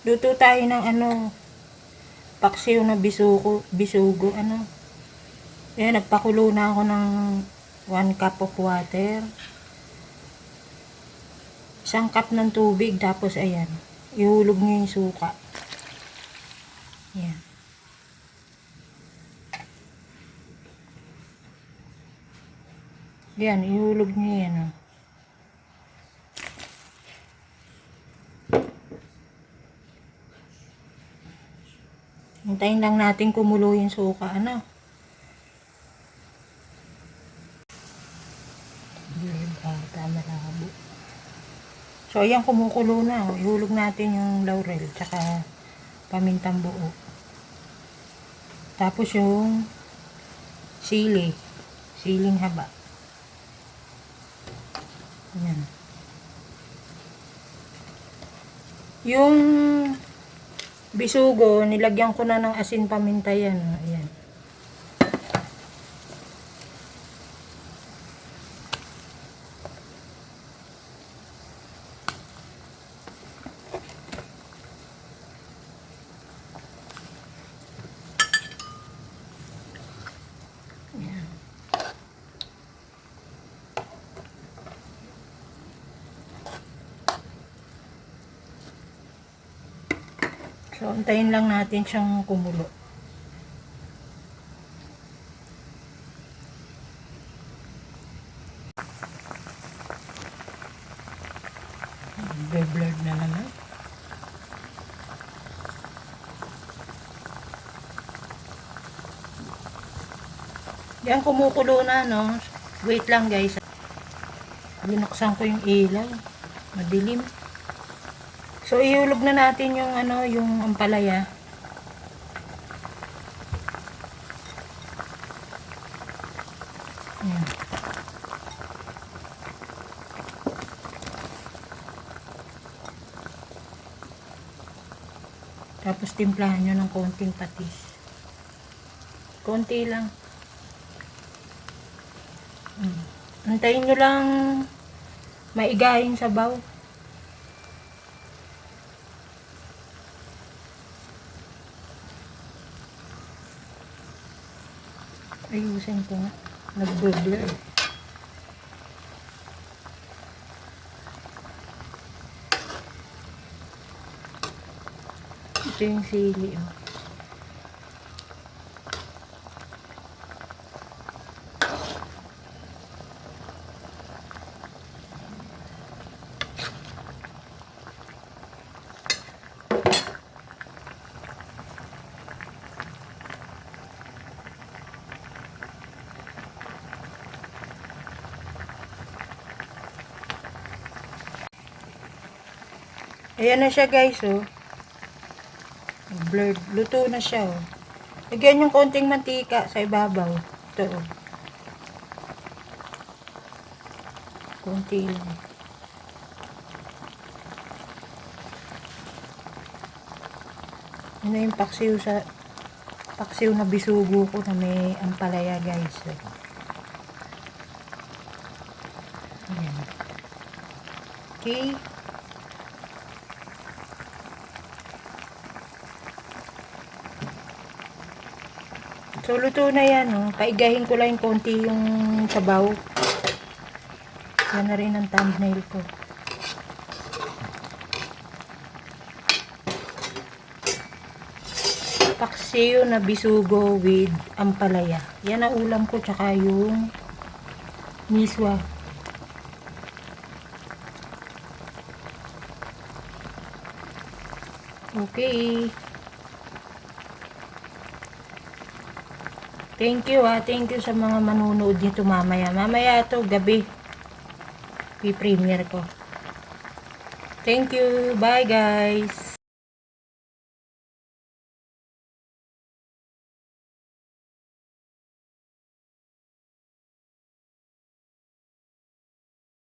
Luto tayo ng paksiw na bisugo, Ayan, nagpakulo na ako ng 1 cup of water. 1 cup ng tubig, tapos ayan, ihulog nyo yung suka. Ayan. Ayan, ihulog nyo yan, Hintayin lang natin kumulo yung suka, malabo. So, ayan, kumukulo na. Ihulog natin yung laurel, tsaka pamintang buo. Tapos yung siling haba. Ayan. Yung bisugo, nilagyan ko na ng asin paminta yan. Ayan. So, antayin lang natin siyang kumulo. Blurred na naman. Yan, kumukulo na, no? Wait lang, guys. Binuksan ko yung ilaw. Madilim. So, ihulog na natin yung yung ampalaya. Ayan. Tapos timplahan nyo ng konting patis. Konti lang. Antayin nyo lang maigahing sabaw. Ayusin ko nga. Nag-blur. Ito yung sili, Ayan na siya, guys, Blurred. Luto na siya, Lagyan yung konting mantika sa ibabaw. Ito, konti lang. Yun na yung paksiw na bisugo ko na may ampalaya, guys. Ayan. Okay. So, luto na yan, Paigahin ko lang konti yung sabaw. Yan na rin ang thumbnail ko. Paksiw na bisugo with ampalaya. Yan ang ulam ko, tsaka yung miswa. Okay. Thank you, Thank you sa mga manunood nito mamaya. Mamaya to gabi. Pi-premiere ko. Thank you. Bye, guys.